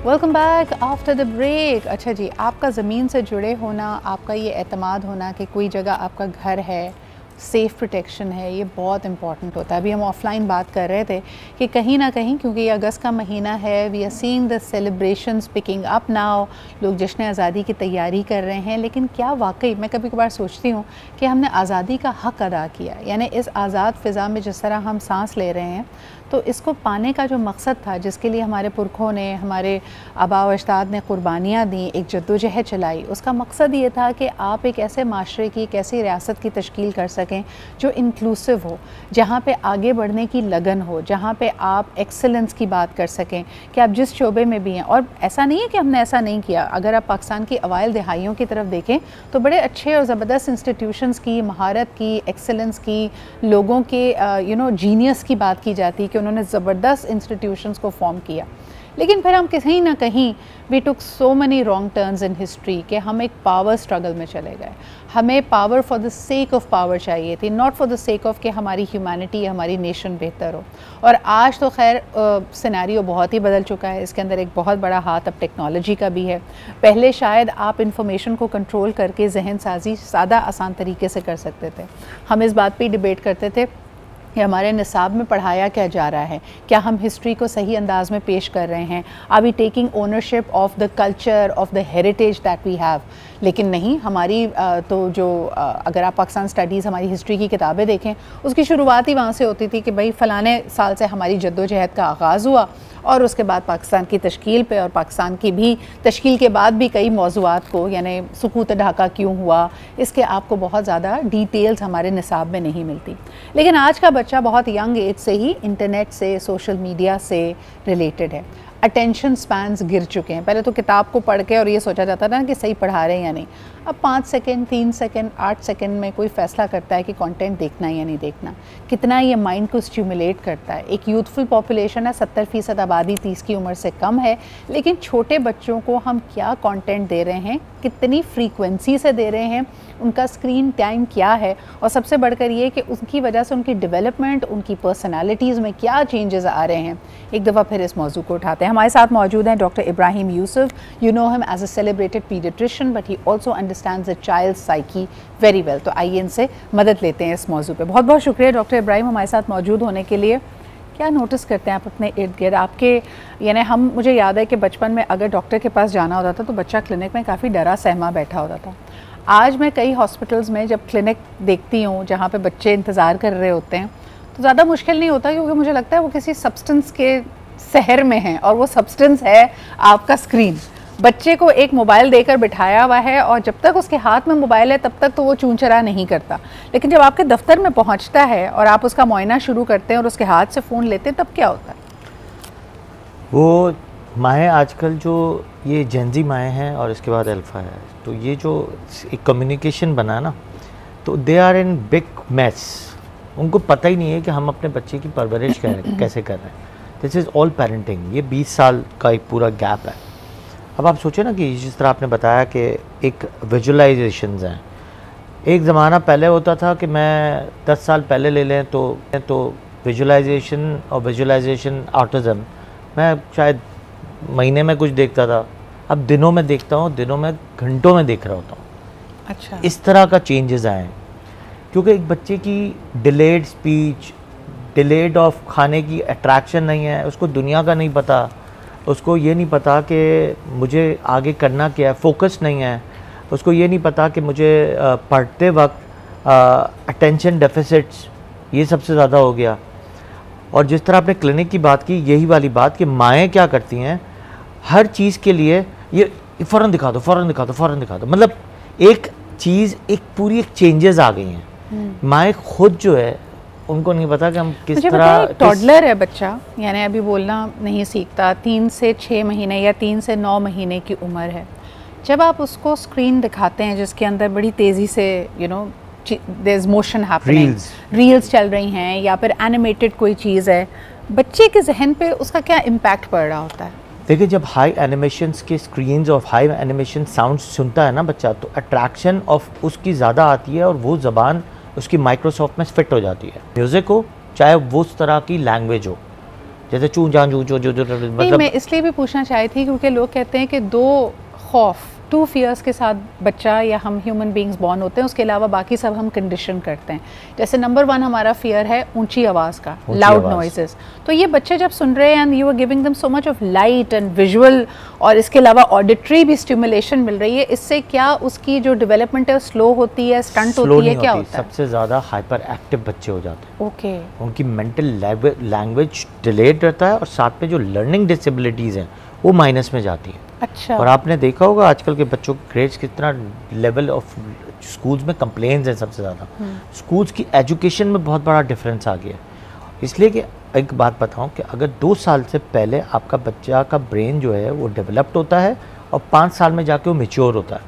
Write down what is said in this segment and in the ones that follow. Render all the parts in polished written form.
Welcome back after the break. अच्छा जी, आपका ज़मीन से जुड़े होना, आपका ये एतमाद होना कि कोई जगह आपका घर है, सेफ़ प्रोटेक्शन है, ये बहुत इंपॉर्टेंट होता है। अभी हम ऑफलाइन बात कर रहे थे कि कहीं ना कहीं, क्योंकि ये अगस्त का महीना है, we are seeing the celebrations picking up now, लोग जश्न आज़ादी की तैयारी कर रहे हैं। लेकिन क्या वाकई, मैं कभी कभार सोचती हूँ कि हमने आज़ादी का हक़ अदा किया? यानी इस आज़ाद फ़िज़ा में जिस तरह हम सांस ले रहे हैं, तो इसको पाने का जो मकसद था, जिसके लिए हमारे पुरखों ने, हमारे आबा व अजदाद ने कुर्बानियाँ दी, एक जद्दोजहद चलाई, उसका मकसद ये था कि आप एक ऐसे माशरे की, एक ऐसी रियासत की तश्कील कर सकें जो इंक्लूसिव हो, जहाँ पे आगे बढ़ने की लगन हो, जहाँ पे आप एक्सेलेंस की बात कर सकें कि आप जिस शोबे में भी हैं। और ऐसा नहीं है कि हमने ऐसा नहीं किया। अगर आप पाकिस्तान की अवाइल दिहाइयों की तरफ देखें तो बड़े अच्छे और ज़बरदस्त इंस्टीट्यूशंस की, महारत की, एक्सेलेंस की, लोगों के जीनियस की बात की जाती है कि उन्होंने ज़बरदस्त इंस्टीट्यूशंस को फॉर्म किया। लेकिन फिर हम कहीं ना कहीं we took so many wrong turns in history कि हम एक पावर स्ट्रगल में चले गए। हमें power for the sake of power चाहिए थी, not for the sake of कि हमारी ह्यूमैनिटी, हमारी नेशन बेहतर हो। और आज तो खैर सिनेरियो बहुत ही बदल चुका है। इसके अंदर एक बहुत बड़ा हाथ अब टेक्नोलॉजी का भी है। पहले शायद आप इंफॉर्मेशन को कंट्रोल करके जहन साजी सादा आसान तरीके से कर सकते थे। हम इस बात पर डिबेट करते थे कि हमारे निसाब में पढ़ाया क्या जा रहा है, क्या हम हिस्ट्री को सही अंदाज में पेश कर रहे हैं, are we taking ownership of the culture, of the heritage that we have. लेकिन नहीं, हमारी तो जो अगर आप पाकिस्तान स्टडीज़, हमारी हिस्ट्री की किताबें देखें, उसकी शुरुआत ही वहाँ से होती थी कि भाई फ़लाने साल से हमारी जद्दोजहद का आगाज़ हुआ और उसके बाद पाकिस्तान की तश्कील पे, और पाकिस्तान की भी तश्कील के बाद भी कई मौज़ूआत को, यानी सुकूत ढाका क्यों हुआ, इसके आपको बहुत ज़्यादा डिटेल्स हमारे निसाब में नहीं मिलती। लेकिन आज का बच्चा बहुत यंग एज से ही इंटरनेट से, सोशल मीडिया से रिलेटेड है। अटेंशन स्पैन्स गिर चुके हैं। पहले तो किताब को पढ़ के और ये सोचा जाता था कि सही पढ़ा रहे हैं या नहीं। अब 5 सेकंड, 3 सेकंड, 8 सेकंड में कोई फ़ैसला करता है कि कंटेंट देखना है या नहीं देखना। कितना ये माइंड को स्टिमुलेट करता है। एक यूथफुल पॉपुलेशन है, 70% आबादी 30 की उम्र से कम है, लेकिन छोटे बच्चों को हम क्या कंटेंट दे रहे हैं, कितनी फ्रीक्वेंसी से दे रहे हैं, उनका स्क्रीन टाइम क्या है, और सबसे बढ़कर ये कि उनकी वजह से उनकी डेवलपमेंट, उनकी पर्सनालिटीज़ में क्या चेंजेस आ रहे हैं। एक दफ़ा फिर इस मौजू को उठाते हैं। हमारे साथ मौजूद हैं doctor Ibrahim Yusuf. You know him as a celebrated paediatrician, but he also understands the child psyche very well. तो आइए इनसे मदद लेते हैं इस मौजू पे। बहुत बहुत शुक्रिया डॉक्टर इब्राहिम हमारे साथ मौजूद होने के लिए। क्या नोटिस करते हैं आप अपने इर्द गिर्द आपके, यानी हम, मुझे याद है कि बचपन में अगर डॉक्टर के पास जाना होता था तो बच्चा क्लिनिक में काफ़ी डरा सहमा बैठा होता था। आज मैं कई हॉस्पिटल्स में जब क्लिनिक देखती हूँ जहाँ पे बच्चे इंतज़ार कर रहे होते हैं, तो ज़्यादा मुश्किल नहीं होता, क्योंकि मुझे लगता है वो किसी सब्सटेंस के शहर में हैं, और वो सब्सटेंस है आपका स्क्रीन। बच्चे को एक मोबाइल देकर बिठाया हुआ है, और जब तक उसके हाथ में मोबाइल है तब तक तो वो चूंचरा नहीं करता। लेकिन जब आपके दफ्तर में पहुंचता है और आप उसका मुआयना शुरू करते हैं और उसके हाथ से फ़ोन लेते हैं, तब क्या होता है? वो माएँ आजकल जो ये जेनजी माएँ हैं और इसके बाद अल्फ़ा है, तो ये जो एक कम्युनिकेशन बना ना, तो they are in big mess. उनको पता ही नहीं है कि हम अपने बच्चे की परवरिश कैसे कर रहे हैं। This is all parenting. ये 20 साल का एक पूरा गैप है। अब आप सोचो ना कि जिस तरह आपने बताया कि एक विजुअलाइजेशंस हैं। एक ज़माना पहले होता था कि मैं 10 साल पहले ले लें तो विजुअलाइजेशन और विजुअलाइजेशन ऑटिज़म मैं शायद महीने में कुछ देखता था, अब दिनों में देखता हूँ, दिनों में घंटों में देख रहा होता हूँ। अच्छा, इस तरह का चेंजेस आए हैं, क्योंकि एक बच्चे की डिलेड स्पीच, डिलेड ऑफ खाने की अट्रैक्शन नहीं है, उसको दुनिया का नहीं पता, उसको ये नहीं पता कि मुझे आगे करना क्या है, फोकस नहीं है, उसको ये नहीं पता कि मुझे पढ़ते वक्त अटेंशन डेफिसिट्स ये सबसे ज़्यादा हो गया। और जिस तरह आपने क्लिनिक की बात की, यही वाली बात कि माएँ क्या करती हैं, हर चीज़ के लिए ये फ़ौरन दिखा दो, फ़ौरन दिखा दो, फ़ौरन दिखा दो, मतलब एक चीज़, एक पूरी एक चेंजेस आ गई हैं। माएँ खुद जो है उनको नहीं पता कि हम किस तरह। टॉडलर है बच्चा, यानी अभी बोलना नहीं सीखता, 3 से 6 महीने या 3 से 9 महीने की उम्र है। जब आप उसको स्क्रीन दिखाते हैं जिसके अंदर बड़ी तेज़ी से there is motion happening, reels चल रही हैं या फिर एनिमेटेड कोई चीज़ है, बच्चे के जहन पे उसका क्या इम्पैक्ट पड़ रहा होता है? देखिए, जब हाई एनिमेशंस के स्क्रीन्स और हाई एनिमेशन साउंड सुनता है ना बच्चा, तो अट्रैक्शन ऑफ उसकी ज़्यादा आती है और वो ज़बान उसकी माइक्रोसॉफ्ट में फिट हो जाती है। म्यूज़िक हो चाहे वो उस तरह की लैंग्वेज हो, जैसे चू जान चू चू मतलब मैं इसलिए भी पूछना चाही थी क्योंकि लोग कहते हैं कि 2 खौफ, 2 फियर्स के साथ बच्चा या हम ह्यूमन बींग्स बॉर्न होते हैं, उसके अलावा बाकी सब हम कंडीशन करते हैं। जैसे नंबर 1 हमारा फियर है ऊंची आवाज़ का, लाउड नॉइजेस। तो ये बच्चे जब सुन रहे हैं and you are giving them so much of light and visual और इसके अलावा ऑडिटरी भी स्टिमुलेशन मिल रही है, इससे क्या उसकी जो डेवलपमेंट है वो स्लो होती है, स्टंट होती है, क्या होता है? सबसे ज़्यादा हाइपर एक्टिव बच्चे हो जाते हैं। ओके। उनकी मेंटल लैंग्वेज डिलेड रहता है और साथ में जो लर्निंग डिसेबिलिटीज़ हैं वो माइनस में जाती है। अच्छा। और आपने देखा होगा आजकल के बच्चों के ग्रेड्स कितना लेवल ऑफ स्कूल्स में कंप्लेंट्स हैं सबसे ज़्यादा। स्कूल्स की एजुकेशन में बहुत बड़ा डिफरेंस आ गया है। इसलिए कि एक बात बताऊं कि अगर 2 साल से पहले आपका बच्चा का ब्रेन जो है वो डेवलप्ड होता है और 5 साल में जाके वो मैच्योर होता है।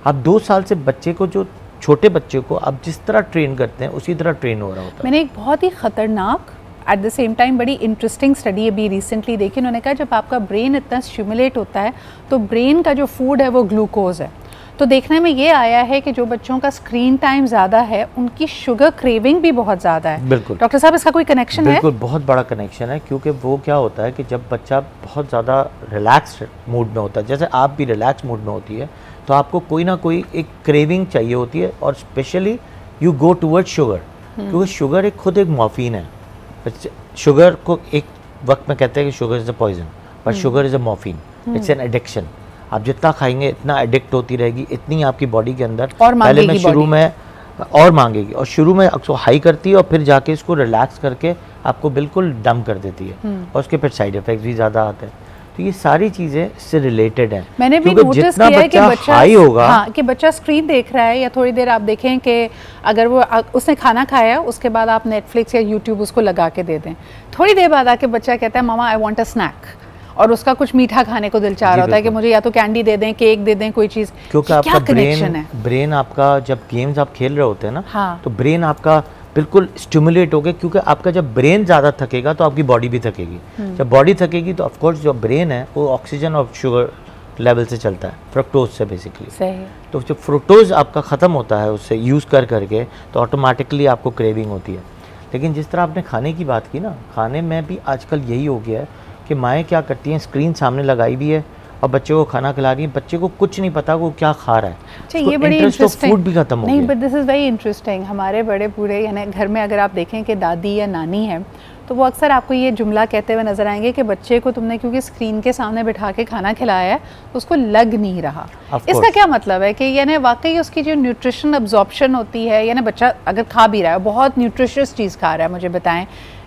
आप 2 साल से बच्चे को, जो छोटे बच्चे को आप जिस तरह ट्रेन करते हैं उसी तरह ट्रेन हो रहा होता है। मैंने एक बहुत ही ख़तरनाक एट द सेम टाइम बड़ी इंटरेस्टिंग स्टडी अभी रिसेंटली देखी। उन्होंने कहा जब आपका ब्रेन इतना स्टिमुलेट होता है तो ब्रेन का जो फूड है वो ग्लूकोज है। तो देखने में ये आया है कि जो बच्चों का स्क्रीन टाइम ज़्यादा है उनकी शुगर क्रेविंग भी बहुत ज़्यादा है। बिल्कुल डॉक्टर साहब, इसका कोई कनेक्शन है? बिल्कुल, बहुत बड़ा कनेक्शन है। क्योंकि वो क्या होता है कि जब बच्चा बहुत ज़्यादा रिलैक्स मूड में होता है, जैसे आप भी रिलैक्स मूड में होती है, तो आपको कोई ना कोई एक क्रेविंग चाहिए होती है और specially you go toward sugar. क्योंकि शुगर एक खुद एक मॉर्फिन है। शुगर को एक वक्त में कहते हैं कि sugar is a poison, but sugar is a morphine, it's an addiction. आप जितना खाएंगे इतना एडिक्ट होती रहेगी, इतनी आपकी बॉडी के अंदर पहले में शुरू में और मांगेगी और शुरू में अक्सर हाई करती है और फिर जाके इसको रिलैक्स करके आपको बिल्कुल डम कर देती है और उसके फिर साइड इफेक्ट्स भी ज़्यादा आते हैं। तो ये सारी चीज़ें इससे रिलेटेड हैं। मैंने भी नोटिस किया है कि बच्चा हाई होगा, हाँ, कि बच्चा स्क्रीन देख रहा है या थोड़ी देर आप देखें कि अगर वो उसने खाना खाया उसके बाद आप नेटफ्लिक्स या यूट्यूब उसको लगा के दे दें, थोड़ी देर बाद आके बच्चा कहता है मामा आई वांट अ स्नैक, और उसका कुछ मीठा खाने को दिल चाह रहा होता है कि मुझे या तो कैंडी दे दें, केक दे दें, कोई चीज़। क्योंकि आपका ब्रेन आपका जब गेम्स आप खेल रहे होते हैं ना, हाँ, तो ब्रेन आपका बिल्कुल स्टिमुलेट हो गया। क्योंकि आपका जब ब्रेन ज़्यादा थकेगा तो आपकी बॉडी भी थकेगी। जब बॉडी थकेगी तो ऑफकोर्स जो ब्रेन है वो ऑक्सीजन और शुगर लेवल से चलता है, फ्रक्टोज से बेसिकली। सही। तो जब फ्रक्टोज आपका ख़त्म होता है उससे यूज़ करके तो ऑटोमेटिकली आपको क्रेविंग होती है। लेकिन जिस तरह आपने खाने की बात की ना, खाने में भी आजकल यही हो गया है कि माएँ क्या करती हैं, स्क्रीन सामने लगाई भी है और बच्चे को खाना खिला रही है, बच्चे को कुछ नहीं पता वो क्या खा रहा है। अच्छा, ये बड़ी इंटरेस्टिंग। फूड भी खत्म हो गया। नहीं, but this is very interesting. हमारे बड़े बूढ़े यानी घर में अगर आप देखें कि दादी या नानी है तो वो अक्सर आपको ये जुमला कहते हुए नजर आएंगे कि बच्चे को तुमने क्योंकि स्क्रीन के सामने बिठा के खाना खिलाया है उसको लग नहीं रहा। इसका क्या मतलब है कि यानी वाकई उसकी जो न्यूट्रिशन अब्जॉर्प्शन होती है, यानी बच्चा अगर खा भी रहा है बहुत न्यूट्रिशियस चीज़ खा रहा है, मुझे बताएं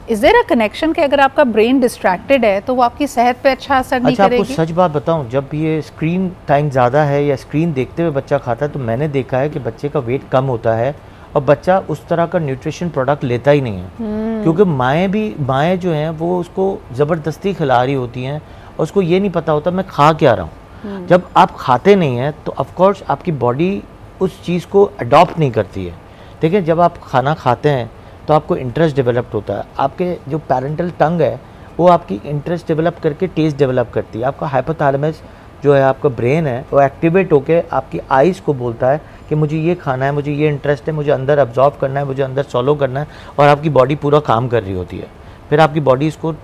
इज देयर अ कनेक्शन कि अगर आपका ब्रेन डिस्ट्रैक्टेड है तो वो आपकी सेहत पे अच्छा असर नहीं करेगी? आपको सच बात बताऊं, जब ये स्क्रीन टाइम ज़्यादा है या स्क्रीन देखते हुए बच्चा खाता है तो मैंने देखा है कि बच्चे का वेट कम होता है और बच्चा उस तरह का न्यूट्रिशन प्रोडक्ट लेता ही नहीं है। क्योंकि माएँ जो हैं वो उसको ज़बरदस्ती खिला रही होती हैं और उसको ये नहीं पता होता मैं खा क्या रहा हूँ। जब आप खाते नहीं हैं तो ऑफकोर्स आपकी बॉडी उस चीज़ को अडॉप्ट नहीं करती है। देखिए, जब आप खाना खाते हैं तो आपको इंटरेस्ट डेवलप होता है, आपके जो पैरेंटल टंग है वो आपकी इंटरेस्ट डेवलप करके टेस्ट डेवलप करती है। आपका हाइपोथैलेमस जो है, आपका ब्रेन है, वो एक्टिवेट होकर आपकी आइज़ को बोलता है कि मुझे ये खाना है, मुझे ये इंटरेस्ट है, मुझे अंदर अब्जॉर्व करना है, मुझे अंदर सॉलो करना है, और आपकी बॉडी पूरा काम कर रही होती है। फिर आपकी बॉडी इसको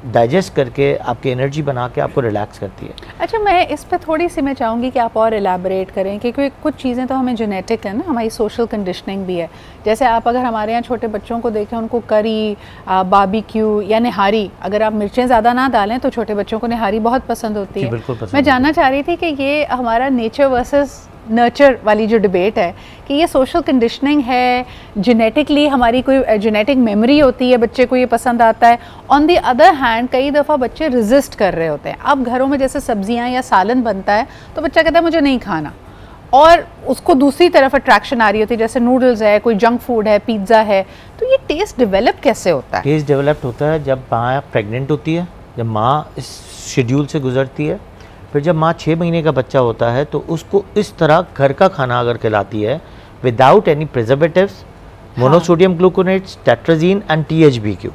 डाइजेस्ट करके आपकी एनर्जी बना के आपको रिलैक्स करती है। अच्छा, मैं इस पे थोड़ी सी मैं चाहूँगी कि आप और एलैबोरेट करें, क्योंकि कुछ चीज़ें तो हमें जेनेटिक है ना, हमारी सोशल कंडीशनिंग भी है। जैसे आप अगर हमारे यहाँ छोटे बच्चों को देखें, उनको करी, बारबेक्यू या निहारी, अगर आप मिर्चें ज़्यादा ना डालें तो छोटे बच्चों को निहारी बहुत पसंद होती है। बिल्कुल पसंद। मैं जानना चाह रही थी कि ये हमारा नेचर वर्सेस नर्चर वाली जो डिबेट है कि ये सोशल कंडीशनिंग है, जेनेटिकली हमारी कोई जेनेटिक मेमोरी होती है, बच्चे को ये पसंद आता है। ऑन दी अदर हैंड कई दफ़ा बच्चे रेजिस्ट कर रहे होते हैं। अब घरों में जैसे सब्जियां या सालन बनता है तो बच्चा कहता है मुझे नहीं खाना, और उसको दूसरी तरफ अट्रैक्शन आ रही होती है, जैसे नूडल्स है, कोई जंक फूड है, पिज़्ज़ा है। तो ये टेस्ट डेवलप कैसे होता है? टेस्ट डेवलप होता है जब माँ प्रेग्नेंट होती है, जब माँ इस शेड्यूल से गुजरती है। फिर जब माँ 6 महीने का बच्चा होता है तो उसको इस तरह घर का खाना अगर खिलाती है without any preservatives, monosodium gluconates, tartrazine and THBQ,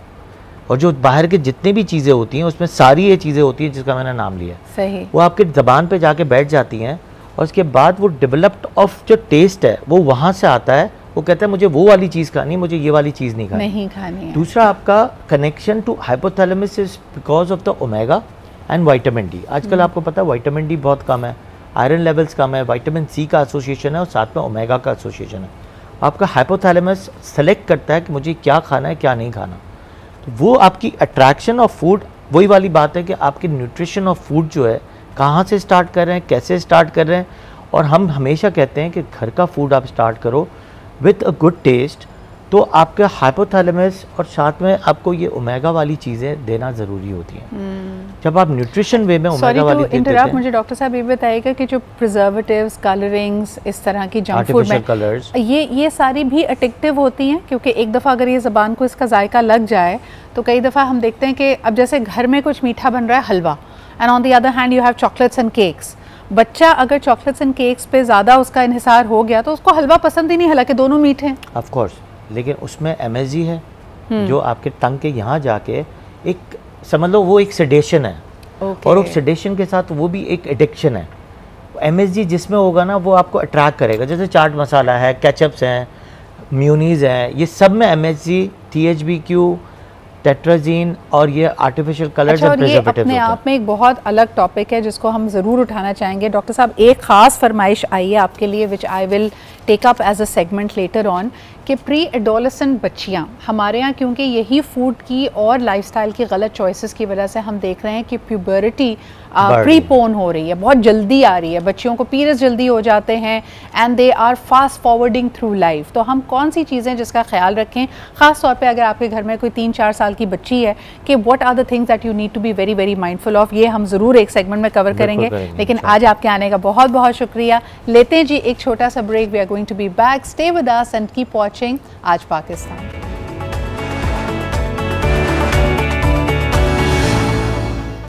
और जो बाहर के जितने भी चीज़ें होती हैं उसमें सारी ये चीज़ें होती हैं जिसका मैंने नाम लिया, सही, वो आपके ज़बान पे जाके बैठ जाती हैं और उसके बाद वो डेवलप्ड ऑफ जो टेस्ट है वो वहाँ से आता है वो कहता है मुझे वो वाली चीज़ खानी, मुझे ये वाली चीज़ नहीं खानी है। दूसरा आपका connection to hypothalamus is because of the omega and vitamin D. आजकल आपको पता है विटामिन डी बहुत कम है, आयरन लेवल्स कम है, विटामिन सी का एसोसिएशन है और साथ में ओमेगा का एसोसिएशन है। आपका हाइपोथैलेमस सेलेक्ट करता है कि मुझे क्या खाना है क्या नहीं खाना। तो वो आपकी अट्रैक्शन ऑफ फूड, वही वाली बात है कि आपकी न्यूट्रिशन ऑफ फूड जो है कहाँ से स्टार्ट कर रहे हैं, कैसे स्टार्ट कर रहे हैं। और हम हमेशा कहते हैं कि घर का फूड आप स्टार्ट करो विथ अ गुड टेस्ट, तो आपका हाइपोथैलेमस और साथ में आपको ये ओमेगा वाली चीज़ें देना ज़रूरी होती हैं। जब आप न्यूट्रिशन वे में ओमेगा वाली देते हैं। मुझे डॉक्टर साहब ये बताइएगा कि जो प्रिजर्वेटिव्स, कलरिंग्स, इस तरह की जंक फूड में कलर्स, ये सारी भी एडिक्टिव होती हैं, क्योंकि एक दफ़ा अगर ये ज़बान को इसका जायका लग जाए तो कई दफ़ा हम देखते हैं कि अब जैसे घर में कुछ मीठा बन रहा है, halwa, and on the other hand you have chocolates and cakes. बच्चा अगर चॉकलेट्स एंड केक्स पे ज़्यादा उसका इन्हिसार हो गया तो उसको हलवा पसंद ही नहीं, हालांकि दोनों मीठे हैं। ऑफ कोर्स, लेकिन उसमें MSG है जो आपके टंग के यहाँ जाके एक, समझ लो वो एक सेडेशन है। और उस सेडेशन के साथ वो भी एक एडिक्शन है। MSG जिसमें होगा ना वो आपको अट्रैक्ट करेगा। जैसे चाट मसाला है, केचप्स हैं, म्यूनीज़ हैं, ये सब में MSG, THBQ, टेट्राजीन और ये आर्टिफिशियल कलर्स एंड प्रिजर्वेटिव्स अपने आप में एक बहुत अलग टॉपिक है जिसको हम ज़रूर उठाना चाहेंगे। डॉक्टर साहब, एक ख़ास फरमाइश आई है आपके लिए which I will take up as a segment later on, कि प्री एडोलेसेंट बच्चियाँ हमारे यहाँ, क्योंकि यही फूड की और लाइफस्टाइल की गलत चॉइसेस की वजह से हम देख रहे हैं कि प्यूबर्टी प्रीपोन हो रही है, बहुत जल्दी आ रही है, बच्चियों को पीरियड्स जल्दी हो जाते हैं and they are fast forwarding through life. तो हम कौन सी चीज़ें जिसका ख्याल रखें, ख़ास तौर पे अगर आपके घर में कोई 3-4 साल की बच्ची है, कि what are the things that you need to be very very mindful of. ये हम ज़रूर एक सेगमेंट में कवर करेंगे, लेकिन आज आपके आने का बहुत बहुत शुक्रिया। लेते हैं जी एक छोटा सा break. We are going to be back, stay with us and keep watching आज पाकिस्तान।